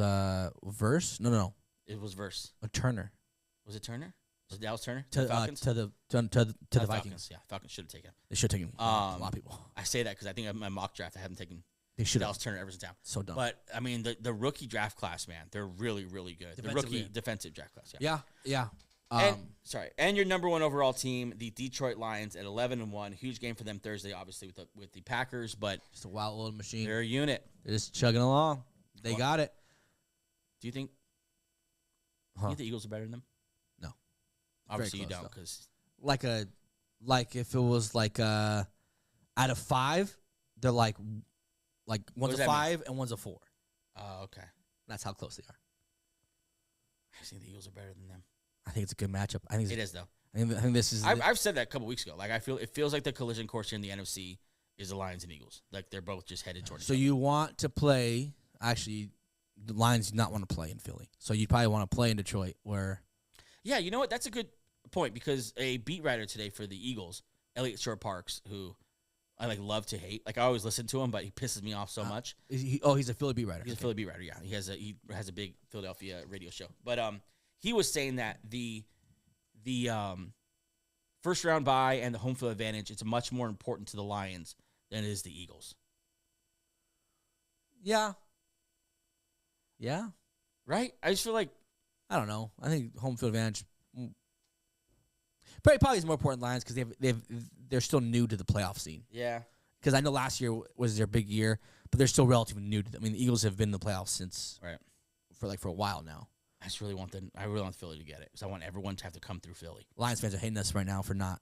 Verse. No. It was Verse. Turner. Was it Turner? Was it Dallas Turner? To the Falcons? the Falcons. Vikings. Yeah, Falcons should have taken him. They should have taken a lot of people. I say that because I think in my mock draft I haven't taken They should Dallas Turner ever since down. So dumb. But I mean the rookie draft class, man, they're really, really good. The rookie defensive draft class. Yeah. Yeah. And your number 1 overall team, the Detroit Lions at 11-1. Huge game for them Thursday, obviously with the Packers, but Just a wild little machine. they're a unit. They're just chugging along. They got it. Do you think the Eagles are better than them? No. Obviously you close, don't, though. because Like if it was like out of 5, they're like one's does a that 5 and one's a 4. oh, okay. That's how close they are. I think the Eagles are better than them. I think it's a good matchup. I think It is though. I think this is. I've said that a couple weeks ago. Like it feels like the collision course here in the NFC is the Lions and Eagles. Like they're both just headed towards. So you want to play? Actually, the Lions do not want to play in Philly. So you probably want to play in Detroit, where. Yeah, you know what? That's a good point because a beat writer today for the Eagles, Elliot Shore-Parks, who I love to hate. Like I always listen to him, but he pisses me off so much. He's a Philly beat writer. He's a Philly beat writer. Yeah, he has a big Philadelphia radio show. But he was saying that the first round bye and the home field advantage, it's much more important to the Lions than it is the Eagles. Yeah. Yeah. Right? I just feel like I don't know. I think home field advantage probably is more important Lions because they're still new to the playoff scene. yeah. Because I know last year was their big year, but they're still relatively new to them. I mean, the Eagles have been in the playoffs since for a while now. I really want Philly to get it because I want everyone to have to come through Philly. Lions fans are hating us right now for not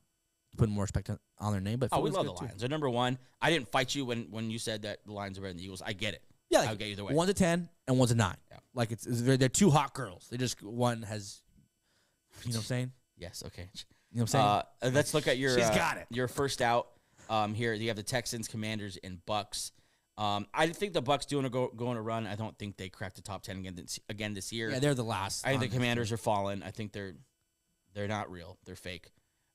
put more respect on their name. But Oh, we Philly's love the good, too. Lions. They're number one. I didn't fight you when you said that the Lions are better than the Eagles. I get it. Yeah, I'll get either way. One's a 10 and one's a 9. Yeah. Like they're two hot girls. They just one has, you know what I'm saying? Yes. Okay. You know what I'm saying? Let's look at your. She's got it. Your first out. Here you have the Texans, Commanders, and Bucks. I think the Bucks doing going to run. I don't think they crack the top 10 again this year. Yeah, they're the last. I think the Commanders are falling. I think they're not real. They're fake.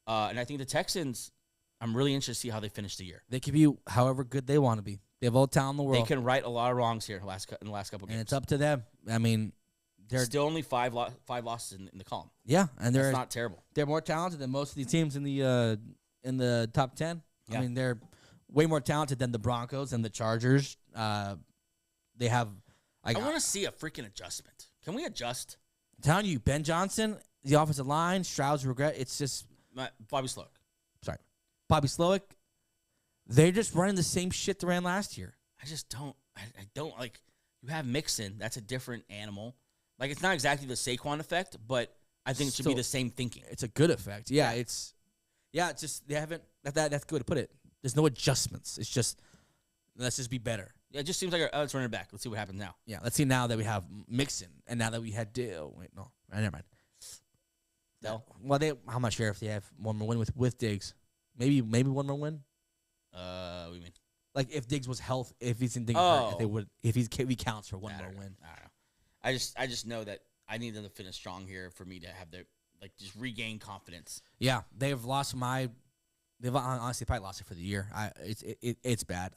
And I think the Texans. I'm really interested to see how they finish the year. They can be however good they want to be. They have all the talent in the world. They can right a lot of wrongs here in the last couple games. And it's up to them. I mean, they're still only five losses in the column. Yeah, and That's not terrible. They're more talented than most of these teams in the top 10. Yeah. I mean, they're way more talented than the Broncos and the Chargers. They have. I want to see a freaking adjustment. Can we adjust? I'm telling you, Ben Johnson, the offensive line, Stroud's regret. It's just Bobby Sloak. Sorry, Bobby Slowick. They're just running the same shit they ran last year. I just don't. I don't like. You have Mixon. That's a different animal. Like, it's not exactly the Saquon effect, but I think it should be the same thinking. It's a good effect. Yeah, it's just they haven't. That's good to put it. There's no adjustments. It's just let's just be better. Yeah, it just seems like let's run it back. Let's see what happens now. Yeah, let's see now that we have Mixon and now that we had Dale. Wait, no, never mind. Dell? Well, I'm not sure if they have one more win with Diggs. Maybe one more win. What do you mean? Like if Diggs was health, if he's in Diggs, if they would, if he counts for one more win. I don't know. I just know that I need them to finish strong here for me to have their just regain confidence. Yeah, they've honestly probably lost it for the year. It's bad.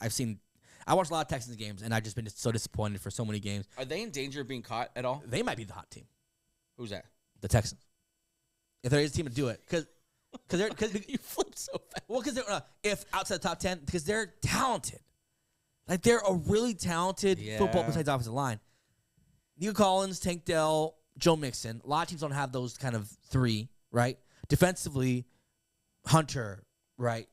I watched a lot of Texans games and I've just been so disappointed for so many games. Are they in danger of being caught at all? They might be the hot team. Who's that? The Texans. If there is a team to do it, because you flip so fast. Well, because if outside the top 10, because they're talented. Like, they're a really talented football besides offensive line. Nico Collins, Tank Dell, Joe Mixon. A lot of teams don't have those kind of three, right? Defensively, Hunter, right?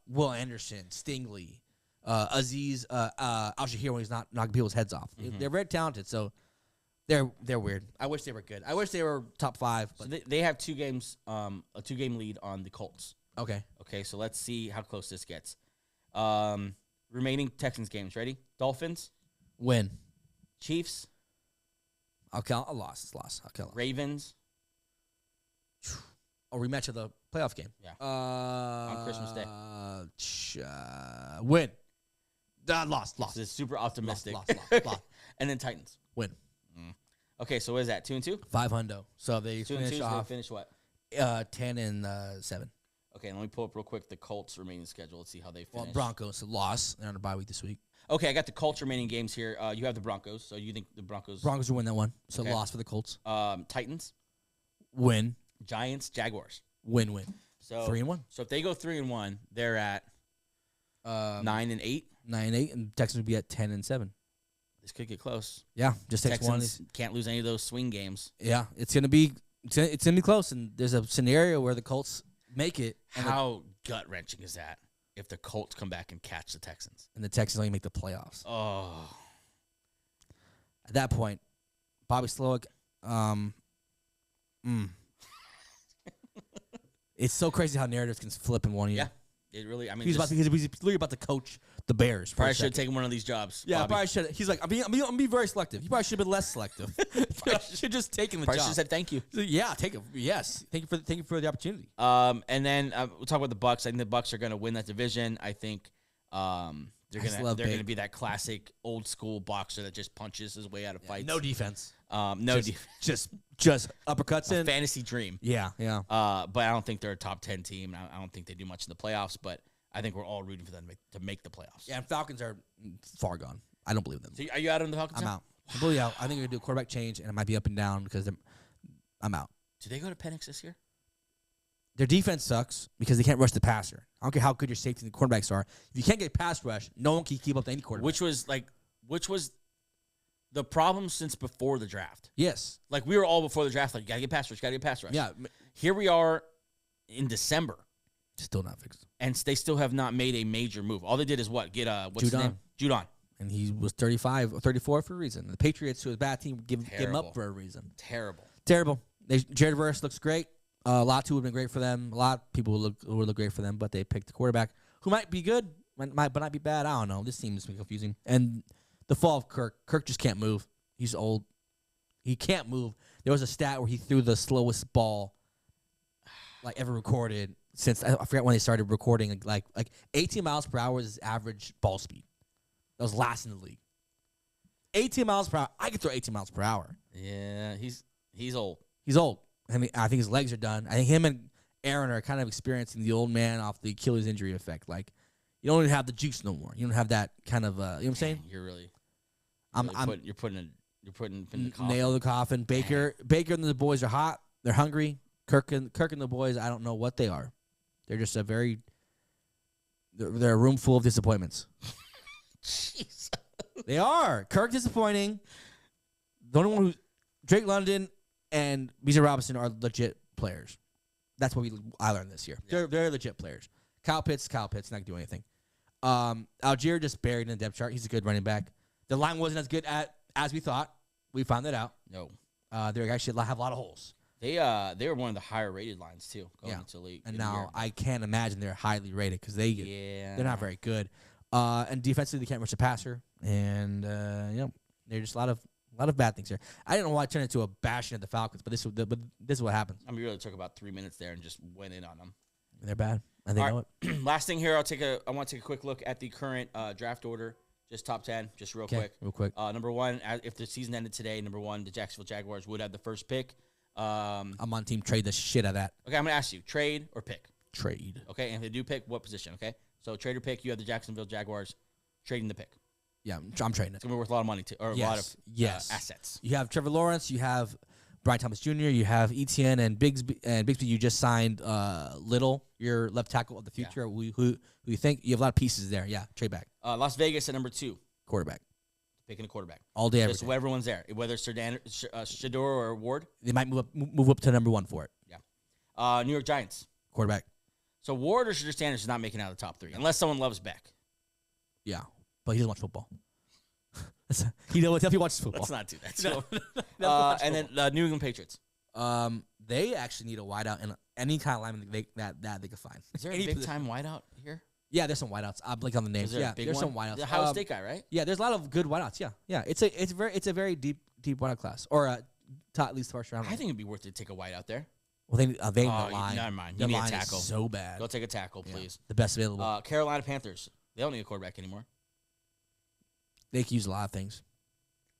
Will Anderson, Stingley, Azeez Al-Shaair when he's not knocking people's heads off. Mm-hmm. They're very talented, so they're weird. I wish they were good. I wish they were top 5. But so they have 2 games, a 2-game lead on the Colts. Okay, so let's see how close this gets. Remaining Texans games. Ready? Dolphins. Win. Chiefs. I'll count a loss. It's a loss. I'll count. Ravens. A rematch of the playoff game. Yeah. On Christmas Day. Win. Lost. This is super optimistic. Lost. And then Titans. Win. Okay, so what is that? 2-2? 500. So they 2-2. finish So off. they finish what? 10 and 7. Okay, let me pull up real quick the Colts remaining schedule. Let's see how they finish. Well, Broncos lost. They're on a bye week this week. Okay, I got the Colts remaining games here. You have the Broncos, so you think the Broncos will win that one. So Okay. loss for the Colts. Titans, Win. Giants, Jaguars. Win. So 3-1. So if they go 3-1, they're at 9-8. 9-8, and Texans would be at 10 and 7. This could get close. Yeah, just takes one. Texans can't lose any of those swing games. Yeah, it's gonna be close, and there's a scenario where the Colts make it. And How gut wrenching is that? If the Colts come back and catch the Texans, and the Texans only make the playoffs. oh, At that point, Bobby Slowick, it's so crazy how narratives can flip in one year. yeah, it really. I mean, He's literally about to coach the Bears. probably should have taken one of these jobs. Yeah, Bobby. probably should. He's like, I'm being very selective. He probably should have been less selective. should just taken the Probably job. should have said thank you. Yeah, take it. Yes, thank you for the opportunity. And then we'll talk about the Bucks. I think the Bucks are going to win that division. I think they're going to be that classic old school boxer that just punches his way out of fights. No defense. Just Just uppercuts in. fantasy dream. Yeah. But I don't think they're a top 10 team. I don't think they do much in the playoffs. But I think we're all rooting for them to make the playoffs. Yeah, and Falcons are far gone. I don't believe them. So are you out on the Falcons? I'm out. Completely out. I think we're going to do a quarterback change, and it might be up and down because I'm out. Do they go to Penix this year? Their defense sucks because they can't rush the passer. I don't care how good your safety and quarterbacks are. If you can't get pass rush, no one can keep up to any quarterback. Which was the problem since before the draft. Yes. Like, we were all before the draft, like, you got to get pass rush, Yeah. Here we are in December. Still not fixed. And they still have not made a major move. All they did is what? Get what's his Judon. name? Judon. And he was 35 or 34 for a reason. The Patriots, who was a bad team, give him Terrible. up for a reason. Terrible. Terrible. Jared Verse looks great. A lot too would have been great for them. A lot of people would look great for them, but they picked the quarterback who might be good, but not be bad. I don't know. This team is confusing. And the fall of Kirk. Kirk just can't move. He's old. He can't move. There was a stat where he threw the slowest ball like ever recorded since I forgot when they started recording. Like 18 miles per hour is his average ball speed. That was last in the league. 18 miles per hour. I could throw 18 miles per hour. Yeah, he's old. He's old. I mean, I think his legs are done. I think him and Aaron are kind of experiencing the old man off the Achilles injury effect. Like, you don't even have the juice no more. You don't have that kind of, you know what I'm saying? You're really You're putting in the coffin. Nail the coffin. Baker and the boys are hot. They're hungry. Kirk and the boys, I don't know what they are. They're just they're a room full of disappointments. Jeez. They are. Kirk disappointing. The only one who Drake London and Bijan Robinson are legit players. That's what I learned this year. Yeah. They're legit players. Kyle Pitts, not gonna do anything. Algier just buried in the depth chart. He's a good running back. The line wasn't as good as we thought. We found that out. No. They actually have a lot of holes. They were one of the higher rated lines too going into late. And now I can't imagine they're highly rated because they're not very good. And defensively they can't rush the passer. And they're just a lot of bad things here. I didn't know why I turned into a bashing of the Falcons, but this is what happens. I mean, we really took about 3 minutes there and just went in on them. They're bad, and they know it. Last thing here, I want to take a quick look at the current draft order, just top 10, just real quick. Number one, if the season ended today, the Jacksonville Jaguars would have the first pick. I'm on team trade the shit out of that. Okay, I'm gonna ask you, trade or pick? Trade. Okay, and if they do pick, what position? Okay, so trade or pick, you have the Jacksonville Jaguars trading the pick. Yeah, I'm trading it. It's gonna be worth a lot of money too, or a lot of assets. You have Trevor Lawrence. You have Brian Thomas Jr. You have Etienne and Bigsby. You just signed Little, your left tackle of the future. Yeah. Who you think you have a lot of pieces there? Yeah, trade back. Las Vegas at number 2, quarterback. Picking a quarterback all day, every just day. So everyone's there, whether it's Shador or Ward. They might move up to number 1 for it. Yeah. New York Giants quarterback. So Ward or Shador Sanders is not making it out of the top 3 unless someone loves Beck. Yeah, but he doesn't watch football. He knows if he watches football. Let's not do that. And then New England Patriots. They actually need a wideout and any kind of lineman that they could find. Is there a big time wideout here? Yeah, there's some wideouts. I'll blank on the names. There's some wideouts. The Ohio State guy, right? Yeah, there's a lot of good wideouts. Yeah. It's a very deep wideout class, or at least first round. I think it'd be worth it to take a wideout there. Well, they need the line. Never mind. The You need line a tackle. is so bad. Go take a tackle, please. The best available. Carolina Panthers. They don't need a quarterback anymore. They can use a lot of things.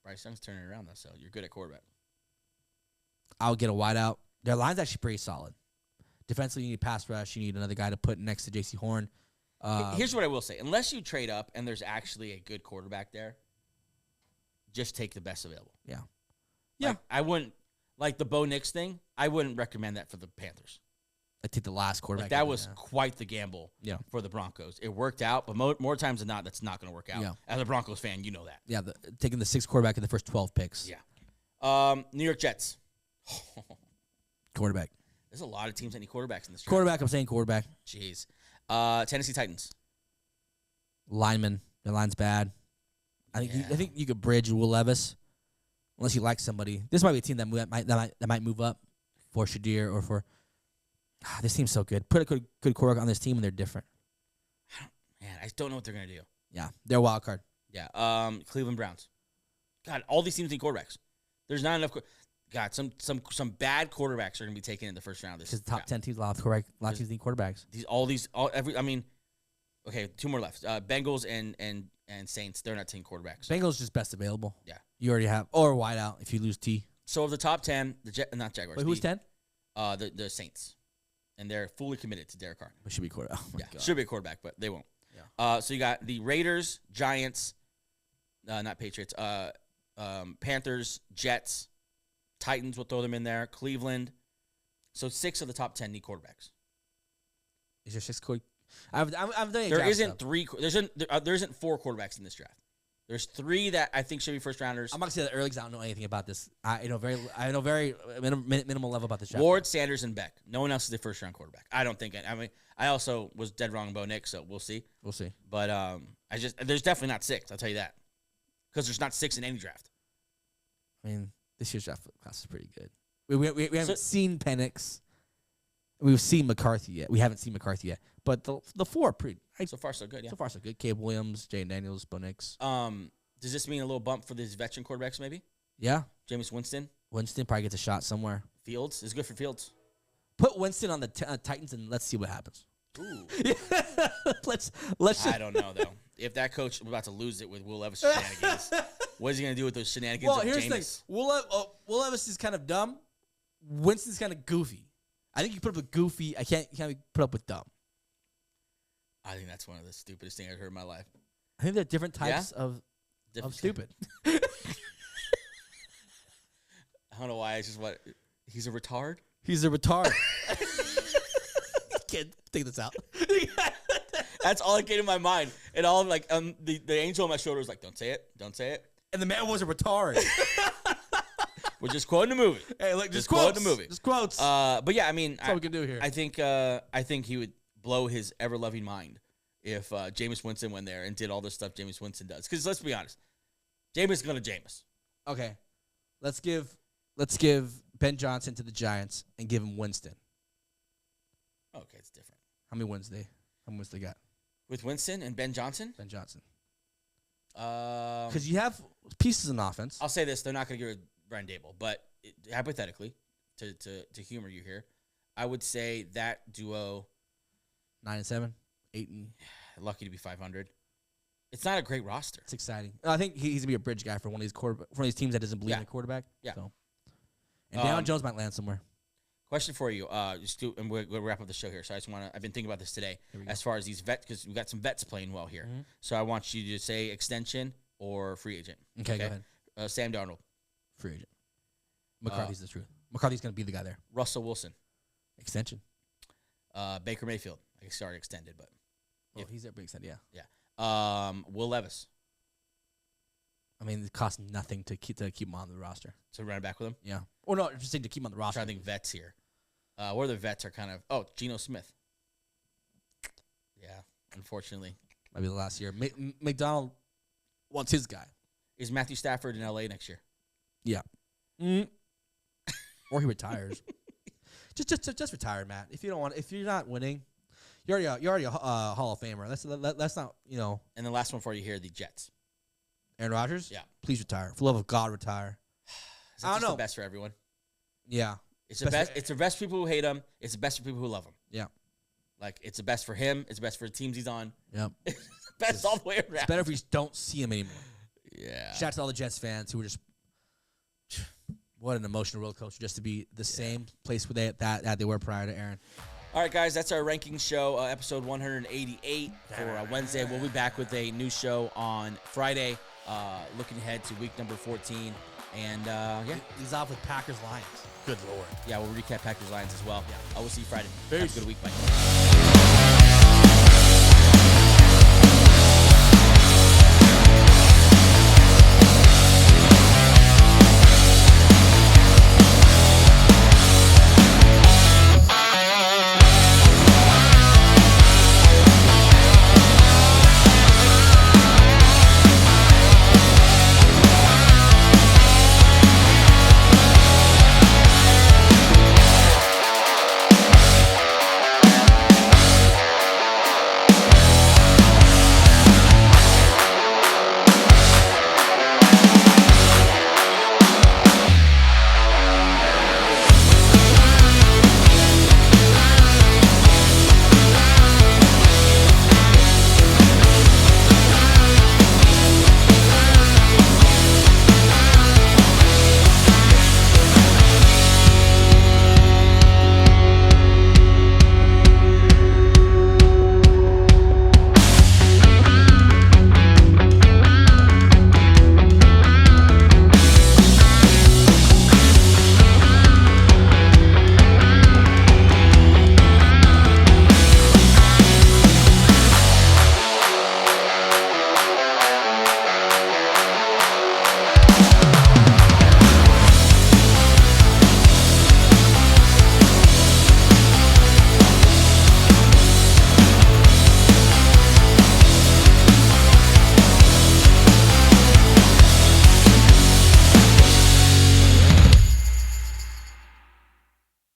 Bryce Young's turning it around though, so you're good at quarterback. I'll get a wideout. Their line's actually pretty solid. Defensively, you need pass rush. You need another guy to put next to J.C. Horn. Here's what I will say: unless you trade up and there's actually a good quarterback there, just take the best available. Yeah. Like, I wouldn't like the Bo Nix thing. I wouldn't recommend that for the Panthers. I take the last quarterback. Like, that was quite the gamble for the Broncos. It worked out, but more times than not, that's not going to work out. Yeah. As a Broncos fan, you know that. Yeah, taking the 6th quarterback in the first 12 picks. Yeah. New York Jets. Quarterback. There's a lot of teams that need quarterbacks in this draft. Quarterback, I'm saying quarterback. Jeez. Tennessee Titans. Lineman. Their line's bad. I think you could bridge Will Levis, unless you like somebody. This might be a team that might move up for Shadir or for. This team's so good. Put a good quarterback on this team, and they're different. Man, I don't know what they're gonna do. Yeah, they're a wild card. Yeah. Cleveland Browns. God, all these teams need quarterbacks. There's not enough. God, some bad quarterbacks are gonna be taken in the first round. This because the top 10 teams, a lot of teams need quarterbacks. Okay, 2 more left. Bengals and Saints. They're not taking quarterbacks. Bengals just best available. Yeah, you already have or wideout if you lose T. So of the top 10, not Jaguars. Wait, who's 10? The Saints, and they're fully committed to Derek Carr. It should be quarterback. Oh God. Should be a quarterback, but they won't. Yeah. So you got the Raiders, Giants, not Patriots. Panthers, Jets, Titans. We'll throw them in there. Cleveland. So 6 of the top 10 need quarterbacks. Is there 6 quarterbacks? I've done there isn't 3. There isn't 4 quarterbacks in this draft. There's 3 that I think should be first rounders. I'm not gonna say that early because I don't know anything about this. I know very minimal level about this draft. Ward, Sanders, and Beck. No one else is the first round quarterback. I don't think. I also was dead wrong on Bo Nix, so we'll see. We'll see. But there's definitely not 6. I'll tell you that, because there's not 6 in any draft. I mean, this year's draft class is pretty good. We haven't seen Penix. We've seen McCarthy yet. We haven't seen McCarthy yet. But the four are pretty. So far, so good. Yeah. So far, so good. Caleb Williams, Jay Daniels, Bo Nix. Does this mean a little bump for these veteran quarterbacks? Maybe. Yeah. Jameis Winston. Winston probably gets a shot somewhere. Fields is good for Fields. Put Winston on the Titans and let's see what happens. Ooh. let's. I don't know though. If that coach is about to lose it with Will Levis shenanigans, what is he going to do with those shenanigans? Well, of here's the Jameis? thing. Will Levis is kind of dumb. Winston's kind of goofy. I think you put up with goofy. You can't put up with dumb. I think that's one of the stupidest things I've heard in my life. I think there are different types of stupid. I don't know why. It's just what he's a retard. He's a retard. Can't take this out. That's all that came to my mind. And all like the angel on my shoulder was like, "Don't say it, don't say it." And the man was a retard. We're just quoting the movie. Hey, look, just quotes. quoting the movie. Just quotes. But yeah, I mean, that's all we can do here. I think he would blow his ever-loving mind if Jameis Winston went there and did all the stuff Jameis Winston does. Because let's be honest, Jameis is going to Jameis. Okay, let's give Ben Johnson to the Giants and give him Winston. Okay, it's different. How many wins they got? With Winston and Ben Johnson? Ben Johnson. Because you have pieces in offense. I'll say this: they're not going to give Brian Dable, but hypothetically, to humor you here, I would say that duo 9-7, 8 and. Lucky to be 500. It's not a great roster. It's exciting. I think he's gonna be a bridge guy for one of these teams that doesn't believe in a quarterback. Yeah. So. And Deion Jones might land somewhere. Question for you, and we're going to wrap up the show here. So I've been thinking about this today as far as these vets, because we've got some vets playing well here. Mm-hmm. So I want you to say extension or free agent. Okay? Go ahead. Sam Darnold. Free agent. McCarthy's the truth. McCarthy's going to be the guy there. Russell Wilson. Extension. Baker Mayfield. I guess already extended, but. He's there, big extended, yeah. Yeah. Will Levis. I mean, it costs nothing to keep him on the roster. So run it back with him? Yeah. Or no, just to keep him on the roster. I'm trying to think vets here. Where the vets are kind of... Oh, Geno Smith. Yeah, unfortunately. Might be the last year. McDonald wants his guy. Is Matthew Stafford in L.A. next year? Yeah. Or he retires. just retire, Matt. If you're not winning, you're already a Hall of Famer. That's not, And the last one for you here, the Jets. Aaron Rodgers? Yeah. Please retire. For the love of God, retire. I don't know. The best for everyone. Yeah. It's the best. It's the best for people who hate him. It's the best for people who love him. Yeah. Like, it's the best for him. It's the best for the teams he's on. Yep. It's the best all the way around. It's better if we don't see him anymore. Yeah. Shout out to all the Jets fans who were just, what an emotional roller coaster just to be the same place where they were prior to Aaron. All right, guys, that's our ranking show, episode 188 for Wednesday. We'll be back with a new show on Friday, looking ahead to week number 14. And, He's off with Packers-Lions. Good Lord. Yeah, we'll recap Packers-Lions as well. Yeah. We'll see you Friday. Peace. Have a good week. Bye.